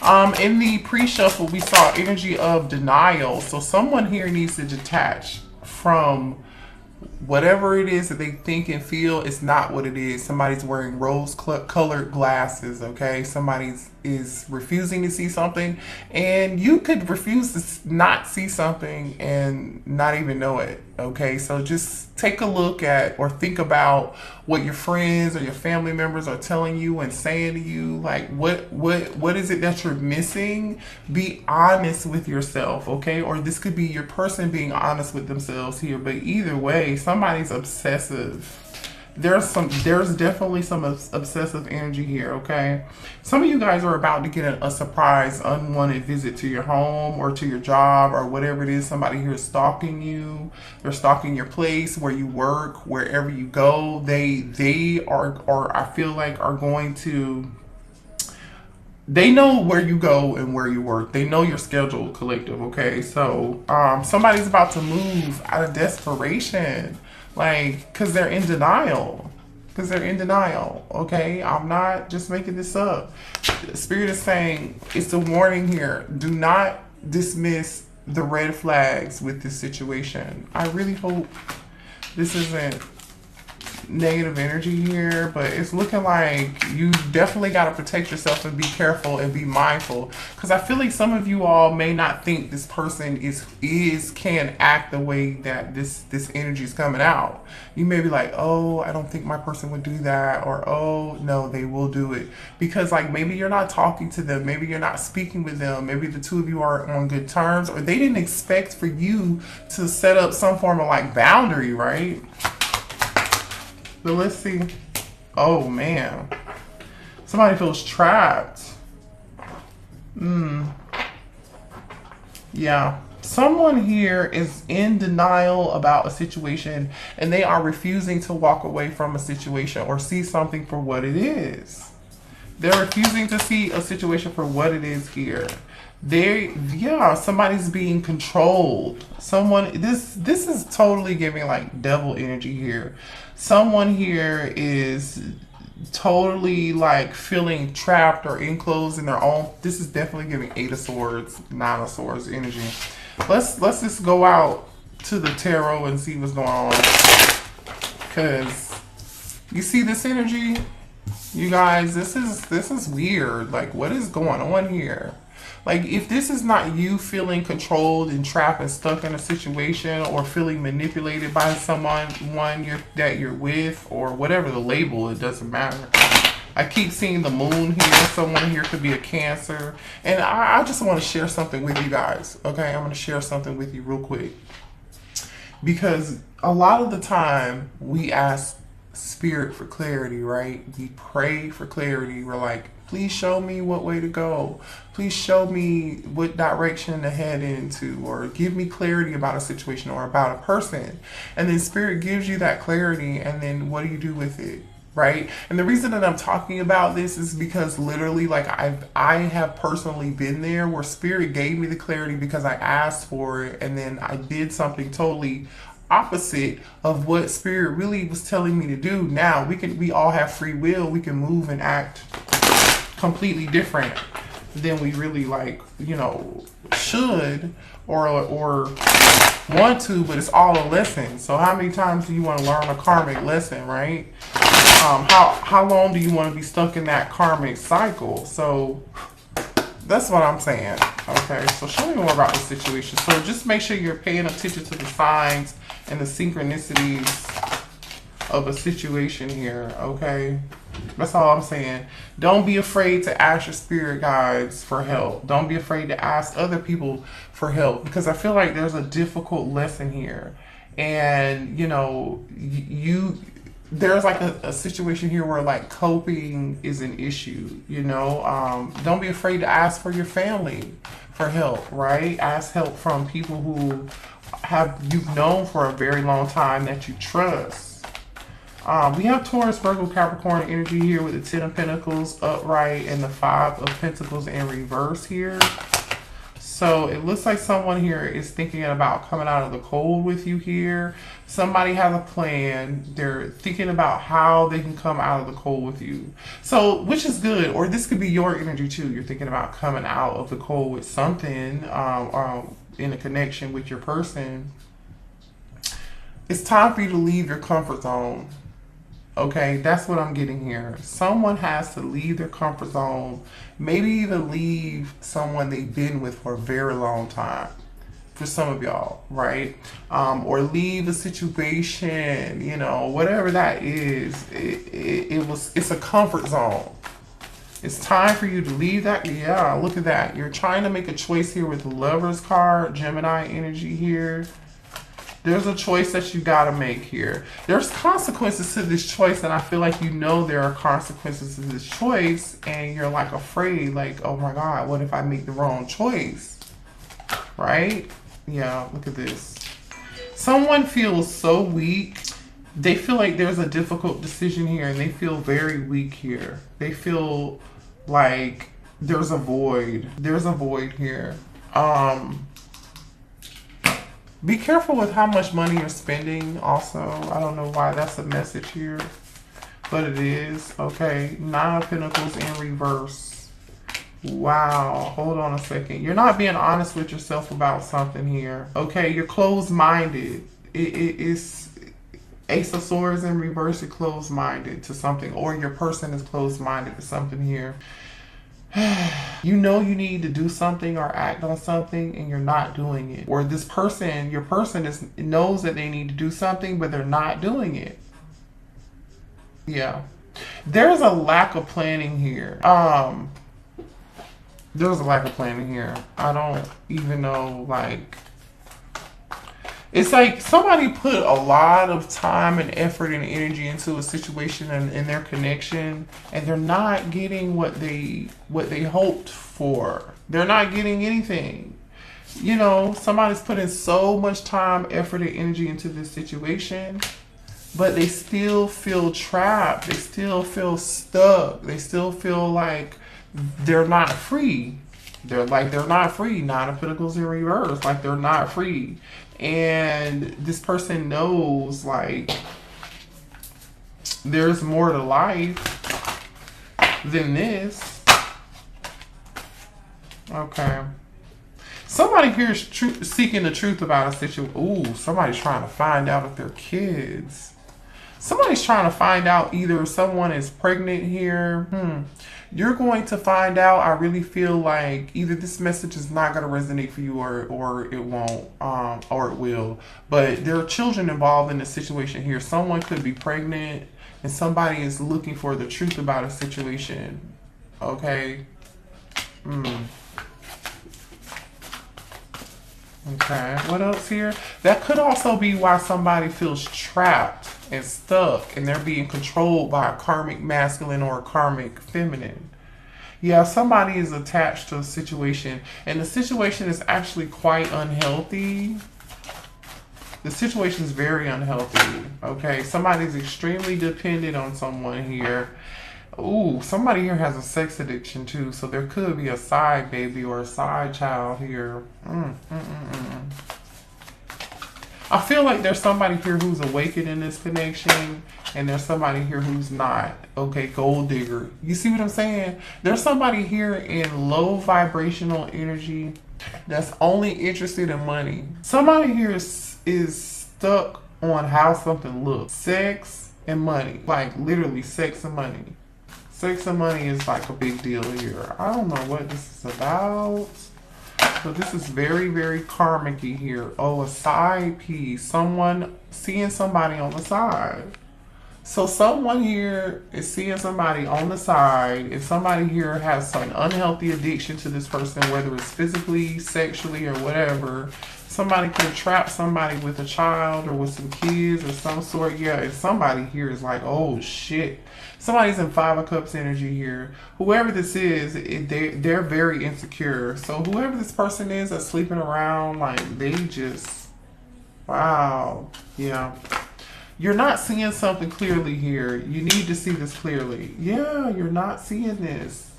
In the pre-shuffle, we saw energy of denial. So someone here needs to detach from whatever it is that they think and feel is not what it is. Somebody's wearing rose-colored glasses, okay? Somebody's is refusing to see something, and you could refuse to not see something and not even know it, okay? So just take a look at or think about what your friends or your family members are telling you and saying to you. Like, what is it that you're missing? Be honest with yourself, okay? Or this could be your person being honest with themselves here, but either way, somebody's obsessive. There's definitely some obsessive energy here, okay? Some of you guys are about to get a surprise, unwanted visit to your home or to your job or whatever it is. Somebody here is stalking you. They're stalking your place, where you work, wherever you go. They are I feel like are going to, they know where you go and where you work. They know your schedule, collective, okay? So somebody's about to move out of desperation. Like, because they're in denial. Okay? I'm not just making this up. Spirit is saying, it's a warning here. Do not dismiss the red flags with this situation. I really hope this isn't negative energy here, but it's looking like you definitely got to protect yourself and be careful and be mindful, because I feel like some of you all may not think this person can act the way that this energy is coming out. You may be like, oh, I don't think my person would do that, or oh no, they will do it, because like maybe you're not talking to them, maybe you're not speaking with them, maybe the two of you are on good terms, or they didn't expect for you to set up some form of like boundary, right? So let's see. Oh man, somebody feels trapped. Yeah, someone here is in denial about a situation, and they are refusing to walk away from a situation or see something for what it is. They're refusing to see a situation for what it is here. Somebody's being controlled. This is totally giving like devil energy here. Someone here is totally like feeling trapped or enclosed in their own. This is definitely giving 8 of Swords, 9 of Swords energy. Let's just go out to the tarot and see what's going on. Because you see this energy, you guys, this is weird. Like, what is going on here? Like, if this is not you feeling controlled and trapped and stuck in a situation, or feeling manipulated by someone that you're with, or whatever the label, it doesn't matter. I keep seeing the moon here. Someone here could be a Cancer. And I just want to share something with you guys. Okay, I'm going to share something with you real quick. Because a lot of the time we ask Spirit for clarity, right? We pray for clarity. We're like, please show me what way to go. Please show me what direction to head into, or give me clarity about a situation or about a person. And then Spirit gives you that clarity, and then what do you do with it, right? And the reason that I'm talking about this is because literally, like, I have personally been there where Spirit gave me the clarity because I asked for it, and then I did something totally opposite of what Spirit really was telling me to do. Now we all have free will. We can move and act completely different than we really should or want to, but it's all a lesson. So how many times do you want to learn a karmic lesson, right? How long do you want to be stuck in that karmic cycle? So that's what I'm saying. Okay, so show me more about the situation. So just make sure you're paying attention to the signs and the synchronicities of a situation here, okay? That's all I'm saying. Don't be afraid to ask your spirit guides for help. Don't be afraid to ask other people for help, because I feel like there's a difficult lesson here. And, there's like a situation here where like coping is an issue, Don't be afraid to ask for your family for help, right? Ask help from people who you've known for a very long time that you trust. We have Taurus, Virgo, Capricorn energy here with the 10 of Pentacles upright and the 5 of Pentacles in reverse here. So it looks like someone here is thinking about coming out of the cold with you here. Somebody has a plan. They're thinking about how they can come out of the cold with you. So, which is good. Or this could be your energy too. You're thinking about coming out of the cold with something in a connection with your person. It's time for you to leave your comfort zone. Okay, that's what I'm getting here. Someone has to leave their comfort zone, maybe even leave someone they've been with for a very long time. For some of y'all, right? Or leave a situation, you know, whatever that is. It's a comfort zone. It's time for you to leave that. Yeah, look at that. You're trying to make a choice here with the Lover's card, Gemini energy here. There's a choice that you got to make here. There's consequences to this choice, and I feel like you know there are consequences to this choice, and you're like afraid, like, oh my God, what if I make the wrong choice? Right? Yeah, look at this. Someone feels so weak. They feel like there's a difficult decision here, and they feel very weak here. They feel like there's a void. There's a void here. Be careful with how much money you're spending also. I don't know why that's a message here, but it is. Okay, 9 of Pentacles in reverse. Wow, hold on a second. You're not being honest with yourself about something here. Okay, you're closed-minded. It's Ace of Swords in reverse. You're closed-minded to something, or your person is closed-minded to something here. You know you need to do something or act on something and you're not doing it. Or this person, your person knows that they need to do something, but they're not doing it. Yeah. There's a lack of planning here. There's a lack of planning here. I don't even know, like, it's like somebody put a lot of time and effort and energy into a situation and in their connection, and they're not getting what they hoped for. They're not getting anything. You know, somebody's putting so much time, effort, and energy into this situation, but they still feel trapped. They still feel stuck. They still feel like they're not free. They're not free. 9 of Pentacles in reverse. Like they're not free. And this person knows, like, there's more to life than this. Okay. Somebody here is seeking the truth about a situation. Ooh, somebody's trying to find out if they're kids. Somebody's trying to find out either someone is pregnant here. You're going to find out. I really feel like either this message is not going to resonate for you or it won't, or it will. But there are children involved in the situation here. Someone could be pregnant and somebody is looking for the truth about a situation. Okay. Okay. What else here? That could also be why somebody feels trapped and stuck and they're being controlled by a karmic masculine or a karmic feminine. Yeah, somebody is attached to a situation and the situation is actually quite unhealthy. The situation is very unhealthy. Okay, somebody's extremely dependent on someone here. Ooh, somebody here has a sex addiction too, so there could be a side baby or a side child here. I feel like there's somebody here who's awakened in this connection and there's somebody here who's not. Okay, gold digger. You see what I'm saying? There's somebody here in low vibrational energy that's only interested in money. Somebody here is stuck on how something looks. Sex and money. Like literally sex and money. Sex and money is like a big deal here. I don't know what this is about. So this is very, very karmic-y here. Oh, a side piece. Someone seeing somebody on the side. So someone here is seeing somebody on the side. If somebody here has some unhealthy addiction to this person, whether it's physically, sexually, or whatever, somebody could trap somebody with a child or with some kids or some sort. Yeah, if somebody here is like, oh shit. Somebody's in 5 of Cups energy here. Whoever this is, they're very insecure. So whoever this person is that's sleeping around, like they just, wow. Yeah. You're not seeing something clearly here. You need to see this clearly. Yeah, you're not seeing this.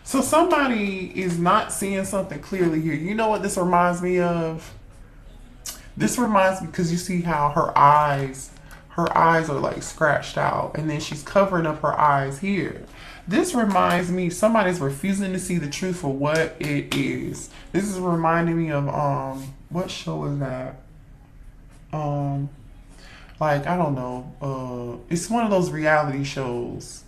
So somebody is not seeing something clearly here. You know what this reminds me of? This reminds me, because you see how her eyes are like scratched out, and then she's covering up her eyes here. This reminds me, somebody's refusing to see the truth for what it is. This is reminding me of what show is that? Um like, I don't know. It's one of those reality shows.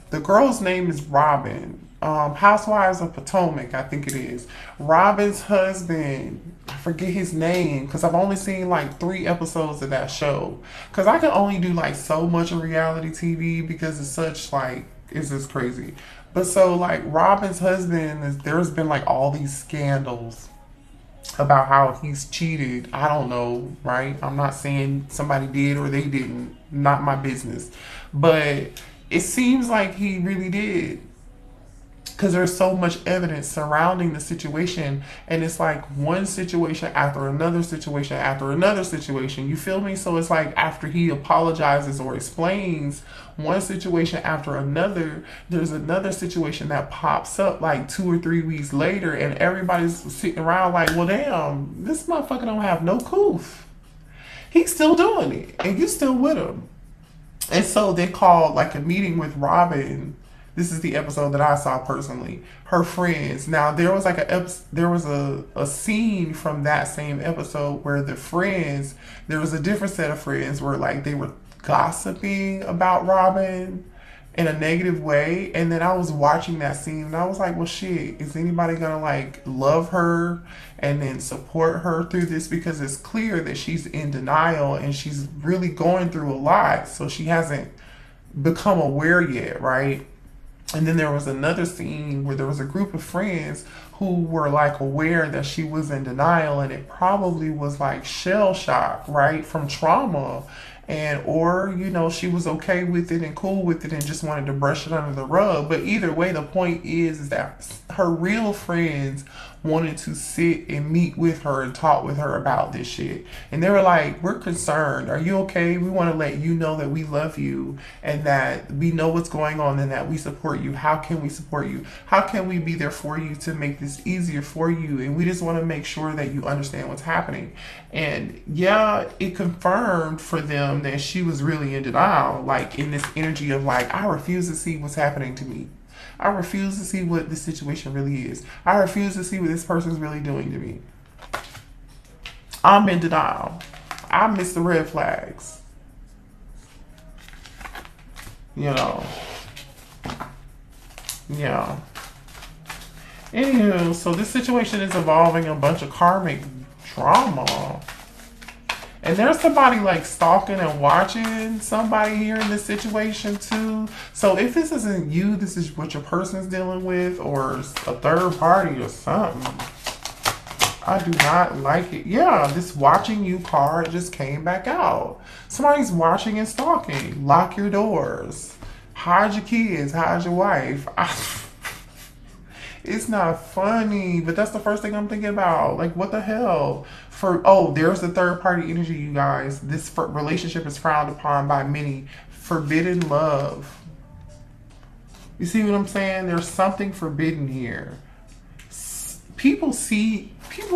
The girl's name is Robin. Housewives of Potomac, I think it is. Robin's husband, I forget his name because I've only seen like 3 episodes of that show. Because I can only do like so much of reality TV because it's such like, it's just crazy. But so like Robin's husband, there's been like all these scandals about how he's cheated. I don't know, right? I'm not saying somebody did or they didn't. Not my business. But it seems like he really did, because there's so much evidence surrounding the situation, and it's like one situation after another situation after another situation. You feel me? So it's like after he apologizes or explains one situation after another, there's another situation that pops up like 2 or 3 weeks later, and everybody's sitting around like, well, damn, this motherfucker don't have no coof. He's still doing it, and you still with him. And so they called like a meeting with Robin. This is the episode that I saw personally. Her friends. Now there was like a scene from that same episode where the friends, there was a different set of friends where like they were gossiping about Robin in a negative way. And then I was watching that scene and I was like, well, shit, is anybody gonna like love her and then support her through this? Because it's clear that she's in denial and she's really going through a lot. So she hasn't become aware yet, right? And then there was another scene where there was a group of friends who were like aware that she was in denial, and it probably was like shell shock, right, from trauma. And or she was okay with it and cool with it and just wanted to brush it under the rug. But either way, the point is that her real friends wanted to sit and meet with her and talk with her about this shit. And they were like, we're concerned. Are you okay? We want to let you know that we love you and that we know what's going on and that we support you. How can we support you? How can we be there for you to make this easier for you? And we just want to make sure that you understand what's happening. And yeah, it confirmed for them that she was really in denial, like in this energy of like, I refuse to see what's happening to me. I refuse to see what the situation really is. I refuse to see what this person's really doing to me. I'm in denial. I miss the red flags. Yeah. Anywho, so this situation is involving a bunch of karmic drama. And there's somebody like stalking and watching somebody here in this situation too. So if this isn't you, this is what your person's dealing with, or a third party or something. I do not like it. Yeah, this watching you card just came back out. Somebody's watching and stalking. Lock your doors. Hide your kids. Hide your wife. It's not funny, but that's the first thing I'm thinking about. Like, what the hell? There's the third party energy, you guys. This relationship is frowned upon by many. Forbidden love. You see what I'm saying? There's something forbidden here. People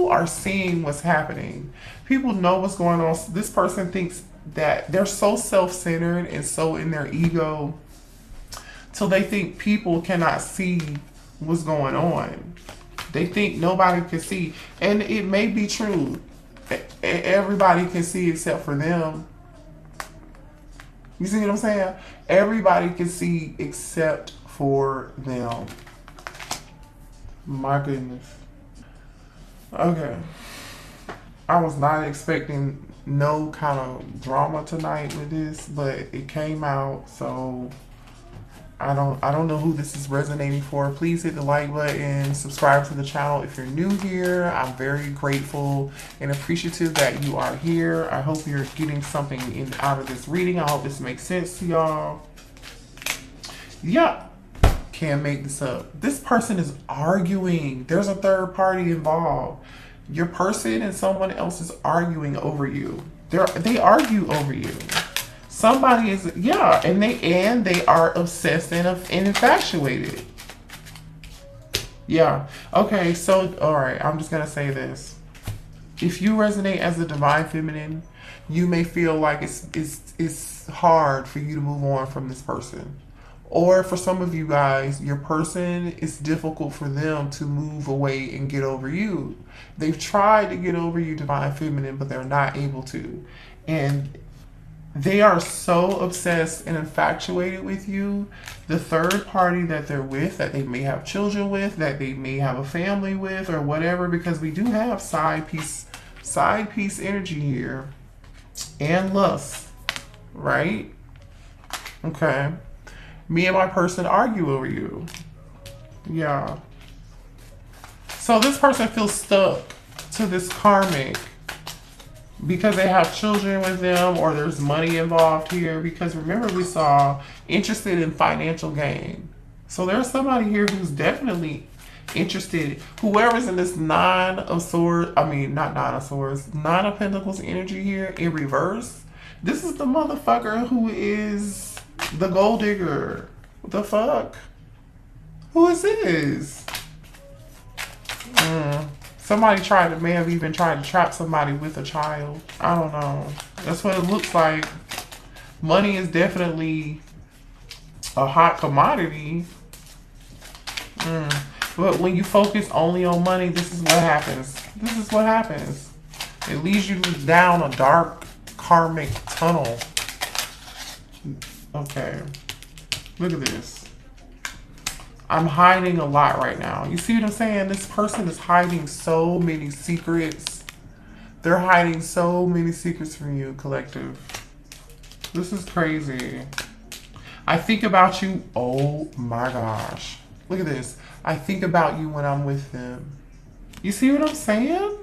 are seeing what's happening. People know what's going on. This person thinks that they're so self-centered and so in their ego till they think people cannot see what's going on. They think nobody can see, and it may be true. Everybody can see except for them. You see what I'm saying? Everybody can see except for them. My goodness. Okay. I was not expecting no kind of drama tonight with this, but it came out, so I don't know who this is resonating for. Please hit the like button, subscribe to the channel if you're new here. I'm very grateful and appreciative that you are here. I hope you're getting something out of this reading. I hope this makes sense to y'all. Yeah, can't make this up. This person is arguing. There's a third party involved. Your person and someone else is arguing over you. They argue over you. Somebody is, and they are obsessed and infatuated. Yeah. Okay, so, all right, I'm just going to say this. If you resonate as the divine feminine, you may feel like it's hard for you to move on from this person. Or for some of you guys, your person, it's difficult for them to move away and get over you. They've tried to get over you, divine feminine, but they're not able to. And they are so obsessed and infatuated with you. The third party that they're with, that they may have children with, that they may have a family with, or whatever, because we do have side piece energy here, and lust, right? Okay. Me and my person argue over you. Yeah. So this person feels stuck to this karmic because they have children with them, or there's money involved here, because remember we saw interested in financial gain. So there's somebody here who's definitely interested. Whoever's in this nine of swords, I mean not nine of swords, nine of pentacles energy here in reverse. This is the motherfucker who is the gold digger. What the fuck? Who is this? Somebody may have even tried to trap somebody with a child. I don't know. That's what it looks like. Money is definitely a hot commodity. But when you focus only on money, this is what happens. This is what happens. It leads you down a dark karmic tunnel. Okay. Look at this. I'm hiding a lot right now. You see what I'm saying? This person is hiding so many secrets. They're hiding so many secrets from you, collective. This is crazy. I think about you. Oh my gosh. Look at this. I think about you when I'm with them. You see what I'm saying?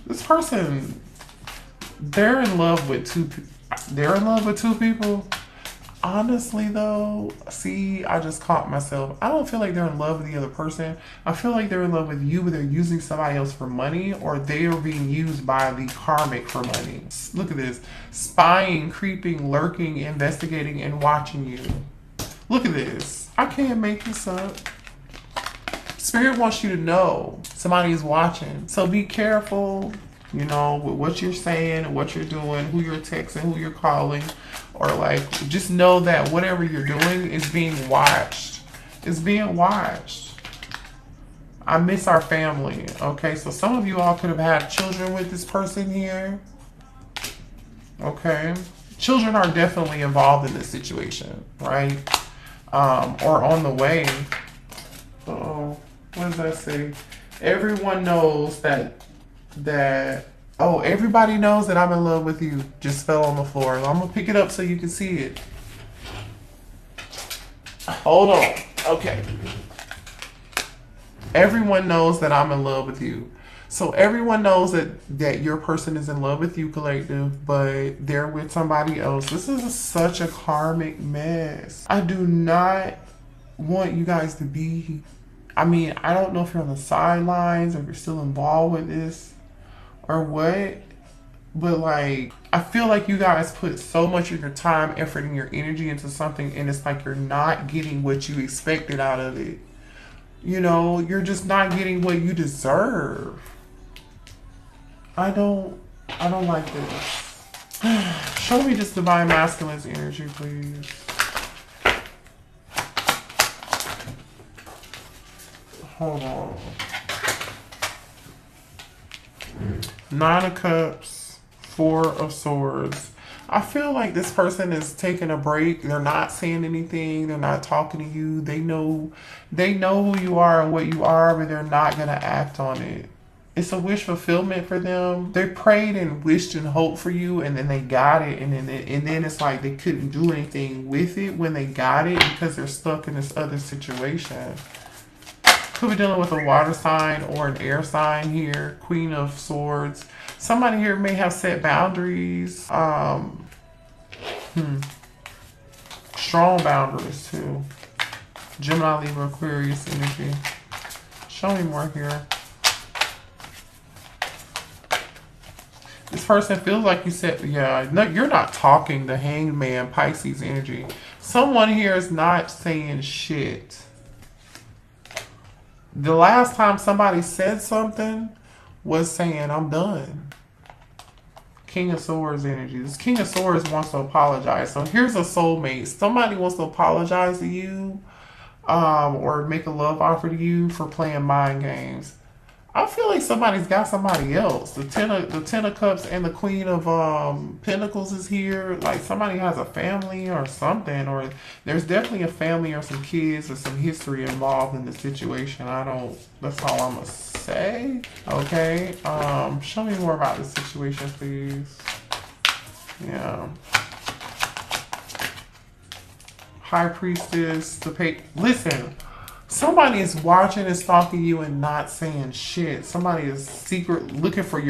This person, they're in love with two people. Honestly though, see, I just caught myself. I don't feel like they're in love with the other person. I feel like they're in love with you, but they're using somebody else for money, or they are being used by the karmic for money. Look at this. Spying, creeping, lurking, investigating, and watching you. Look at this. I can't make this up. Spirit wants you to know somebody is watching. So be careful, you know, with what you're saying, what you're doing, who you're texting, who you're calling. Or like, just know that whatever you're doing is being watched. It's being watched. I miss our family. Okay, so some of you all could have had children with this person here. Okay. Children are definitely involved in this situation, right? Or on the way. Uh-oh. What does that say? Everyone knows oh, everybody knows that I'm in love with you. Just fell on the floor. I'm going to pick it up so you can see it. Hold on. Okay. Everyone knows that I'm in love with you. So everyone knows that your person is in love with you, collective, but they're with somebody else. This is such a karmic mess. I do not want you guys to be... I mean, I don't know if you're on the sidelines or if you're still involved with this or what, but like, I feel like you guys put so much of your time, effort, and your energy into something, and it's like you're not getting what you expected out of it. You know, you're just not getting what you deserve. I don't like this. Show me this divine masculine's energy, please. Hold on. Nine of Cups, Four of Swords. I feel like this person is taking a break. They're not saying anything. They're not talking to you. They know who you are and what you are, but they're not going to act on it. It's a wish fulfillment for them. They prayed and wished and hoped for you, and then they got it, and then it's like they couldn't do anything with it when they got it because they're stuck in this other situation. Could be dealing with a water sign or an air sign here. Queen of Swords. Somebody here may have set boundaries. Strong boundaries too. Gemini, Libra, Aquarius energy. Show me more here. This person feels like you said, yeah, no, you're not talking. The Hanged Man, Pisces energy. Someone here is not saying shit. The last time somebody said something was saying, I'm done. King of Swords energy. This King of Swords wants to apologize. So here's a soulmate. Somebody wants to apologize to you, or make a love offer to you for playing mind games. I feel like somebody's got somebody else. The ten of Cups and the Queen of Pentacles is here. Like somebody has a family or something, or there's definitely a family or some kids or some history involved in the situation. That's all I'm gonna say. Okay. Show me more about the situation, please. Yeah. High Priestess, listen. Somebody is watching and stalking you and not saying shit. Somebody is looking for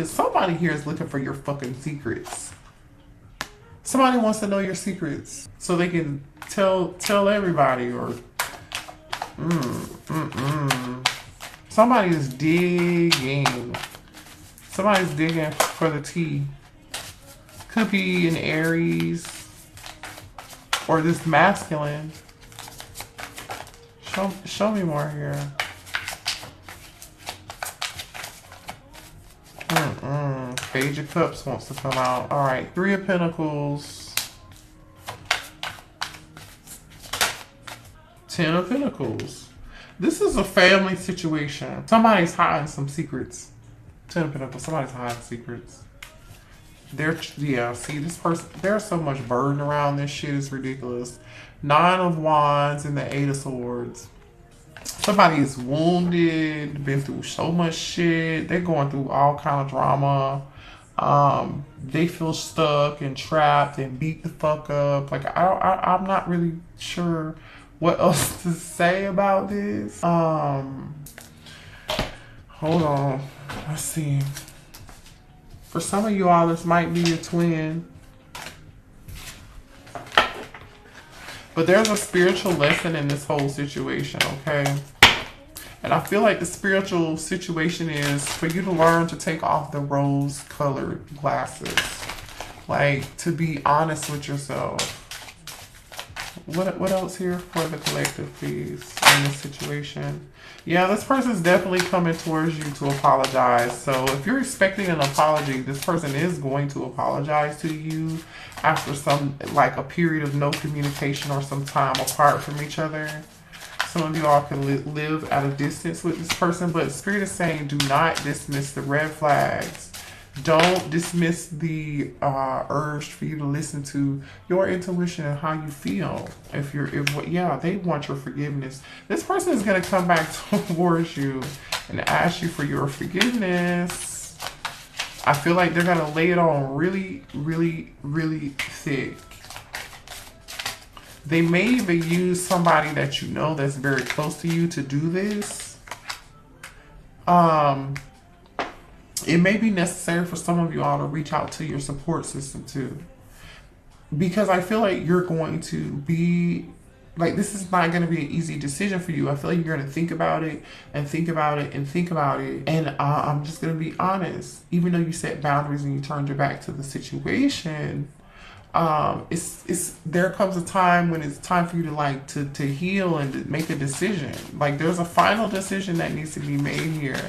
somebody here is looking for your fucking secrets. Somebody wants to know your secrets so they can tell everybody, or somebody is digging. Somebody's digging for the tea. Could be an Aries or this masculine. Show me more here. Page of Cups wants to come out. All right, Three of Pentacles. Ten of Pentacles. This is a family situation. Somebody's hiding some secrets. Ten of Pentacles. Somebody's hiding secrets. See, this person, there's so much burden around this shit. Is ridiculous. Nine of Wands and the Eight of Swords. Somebody is wounded, been through so much shit. They're going through all kind of drama. They feel stuck and trapped and beat the fuck up. Like I'm not really sure what else to say about this. Hold on. Let's see. For some of you all, this might be a twin. But there's a spiritual lesson in this whole situation, okay? And I feel like the spiritual situation is for you to learn to take off the rose-colored glasses. Like, to be honest with yourself. What else here for the collective, please, in this situation? Yeah, this person's definitely coming towards you to apologize. So if you're expecting an apology, this person is going to apologize to you after a period of no communication or some time apart from each other. Some of you all can live at a distance with this person, but Spirit is saying do not dismiss the red flags. Don't dismiss the urge for you to listen to your intuition and how you feel. They want your forgiveness. This person is going to come back towards you and ask you for your forgiveness. I feel like they're going to lay it on really, really, really thick. They may even use somebody that you know that's very close to you to do this. It may be necessary for some of you all to reach out to your support system too. Because I feel like you're going to be, like, this is not going to be an easy decision for you. I feel like you're going to think about it and think about it and think about it. And I'm just going to be honest. Even though you set boundaries and you turned your back to the situation, there comes a time when it's time for you to heal and to make a decision. Like, there's a final decision that needs to be made here.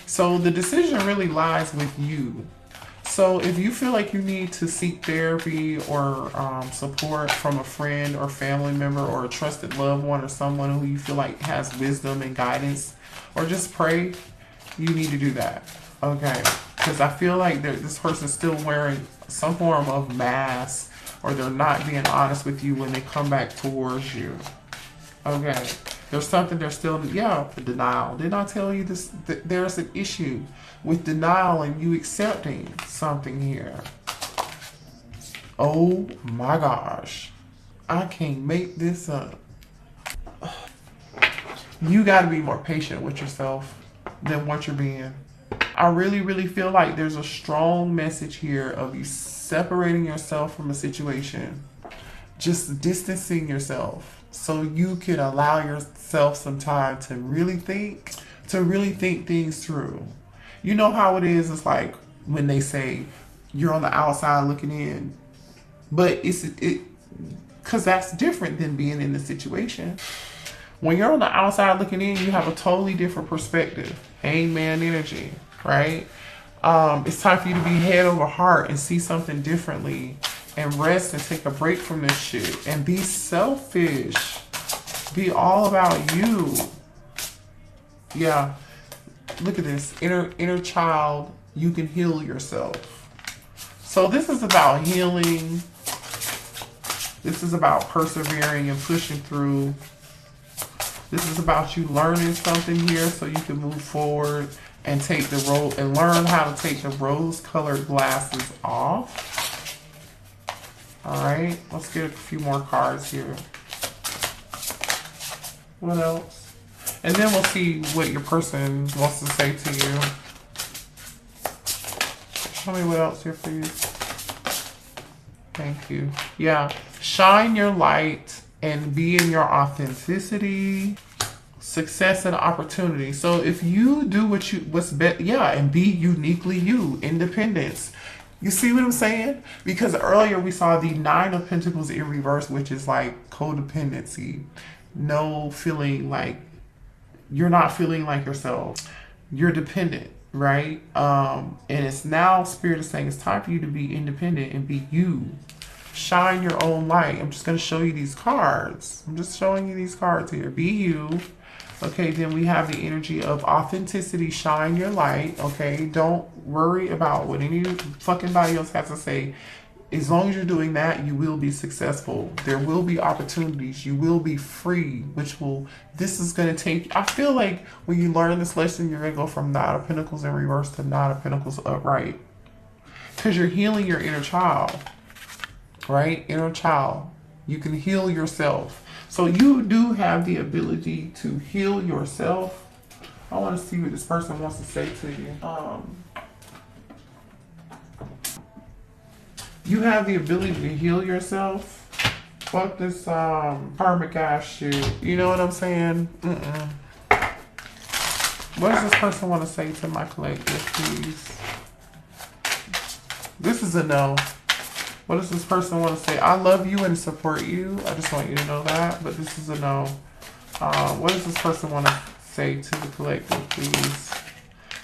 So the decision really lies with you. So if you feel like you need to seek therapy or support from a friend or family member or a trusted loved one or someone who you feel like has wisdom and guidance, or just pray, you need to do that. Okay? Because I feel like this person's still wearing some form of mask, or they're not being honest with you when they come back towards you. Okay? There's something they're still, denial. Didn't I tell you this? There's an issue with denial and you accepting something here. Oh my gosh. I can't make this up. You got to be more patient with yourself than what you're being. I really, really feel like there's a strong message here of you separating yourself from a situation. Just distancing yourself so you can allow yourself some time to really think things through. You know how it is. It's like when they say you're on the outside looking in, but because that's different than being in the situation. When you're on the outside looking in, you have a totally different perspective. Hangman energy, right? It's time for you to be head over heart and see something differently and rest and take a break from this shit and be selfish. Be all about you. Yeah. Look at this. Inner child, you can heal yourself. So this is about healing. This is about persevering and pushing through. This is about you learning something here so you can move forward and take the road and learn how to take the rose-colored glasses off. All right, let's get a few more cards here. What else? And then we'll see what your person wants to say to you. Show me what else here, please. Thank you. Yeah, shine your light and be in your authenticity. Success and opportunity. So if you do what's best, yeah, and be uniquely you, independence. You see what I'm saying? Because earlier we saw the 9 of Pentacles in reverse, which is like codependency. No feeling like you're not feeling like yourself. You're dependent, right? And it's now Spirit is saying it's time for you to be independent and be you. Shine your own light. I'm just going to show you these cards. I'm just showing you these cards here. Be you. Okay, then we have the energy of authenticity. Shine your light. Okay, don't worry about what any fucking body else has to say. As long as you're doing that, you will be successful. There will be opportunities. You will be free, this is going to take, I feel like when you learn this lesson, you're going to go from 9 of Pentacles in reverse to 9 of Pentacles upright. Because you're healing your inner child, right? Inner child. You can heal yourself. So you do have the ability to heal yourself. I want to see what this person wants to say to you. You have the ability to heal yourself. Fuck this karmic ass shit. You know what I'm saying? What does this person want to say to my collective, please? This is a no. What does this person want to say? I love you and support you. I just want you to know that. But this is a no. What does this person want to say to the collective, please?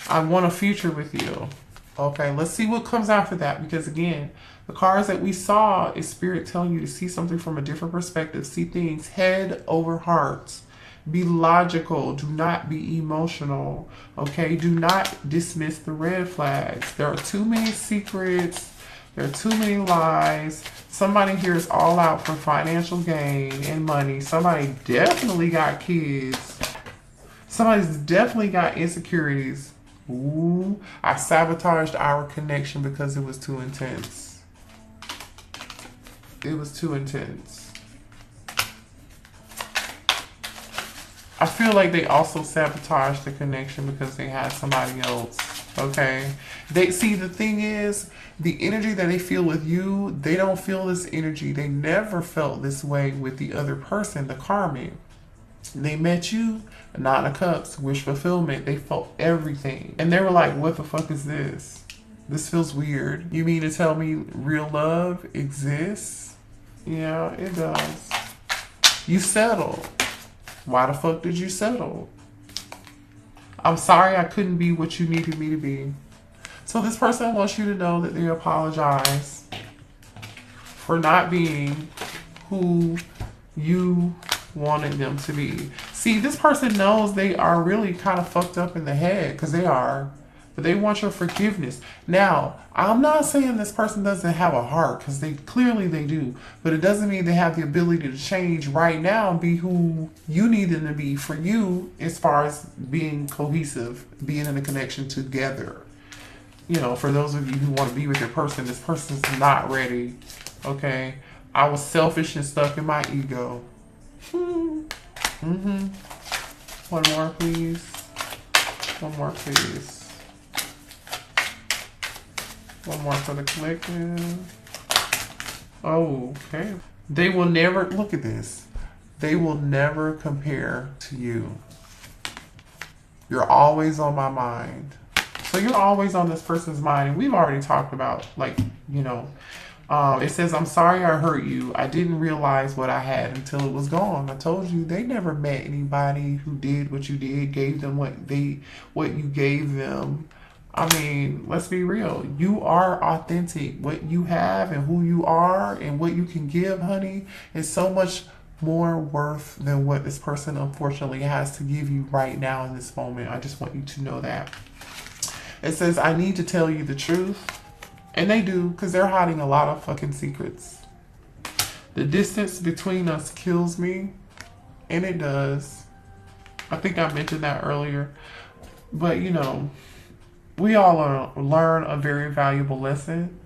I want a future with you. Okay, let's see what comes after that. Because again, the cards that we saw is Spirit telling you to see something from a different perspective. See things head over heart. Be logical. Do not be emotional. Okay, do not dismiss the red flags. There are too many secrets. There are too many lies. Somebody here is all out for financial gain and money. Somebody definitely got kids. Somebody's definitely got insecurities. Ooh, I sabotaged our connection because it was too intense. It was too intense. I feel like they also sabotaged the connection because they had somebody else. Okay. See, the thing is, the energy that they feel with you, they don't feel this energy. They never felt this way with the other person, the karmic. They met you, 9 of Cups, wish fulfillment. They felt everything. And they were like, what the fuck is this? This feels weird. You mean to tell me real love exists? Yeah, it does. You settled. Why the fuck did you settle? I'm sorry I couldn't be what you needed me to be. So this person wants you to know that they apologize for not being who you wanted them to be. See, this person knows they are really kind of fucked up in the head, because they are. But they want your forgiveness. Now, I'm not saying this person doesn't have a heart, because they clearly they do. But it doesn't mean they have the ability to change right now and be who you need them to be for you, as far as being cohesive, being in a connection together. You know, for those of you who want to be with your person, this person's not ready. Okay? I was selfish and stuck in my ego. One more, please. One more, please. One more for the collective. Oh, okay. They will never, look at this. They will never compare to you. You're always on my mind. So you're always on this person's mind. And we've already talked about, like, you know, It says, I'm sorry I hurt you. I didn't realize what I had until it was gone. I told you they never met anybody who did what you did, gave them what you gave them. I mean, let's be real. You are authentic. What you have and who you are and what you can give, honey, is so much more worth than what this person unfortunately has to give you right now in this moment. I just want you to know that. It says, I need to tell you the truth. And they do, because they're hiding a lot of fucking secrets. The distance between us kills me. And it does. I think I mentioned that earlier. But, you know, we all learn a very valuable lesson.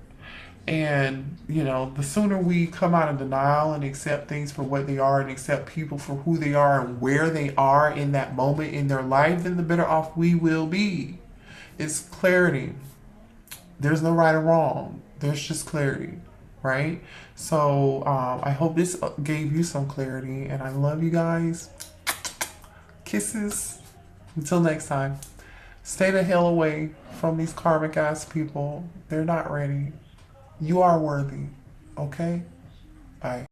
And, you know, the sooner we come out of denial and accept things for what they are and accept people for who they are and where they are in that moment in their life, then the better off we will be. It's clarity. There's no right or wrong. There's just clarity, right? So I hope this gave you some clarity, and I love you guys. Kisses. Until next time. Stay the hell away from these karmic ass people. They're not ready. You are worthy. Okay? Bye.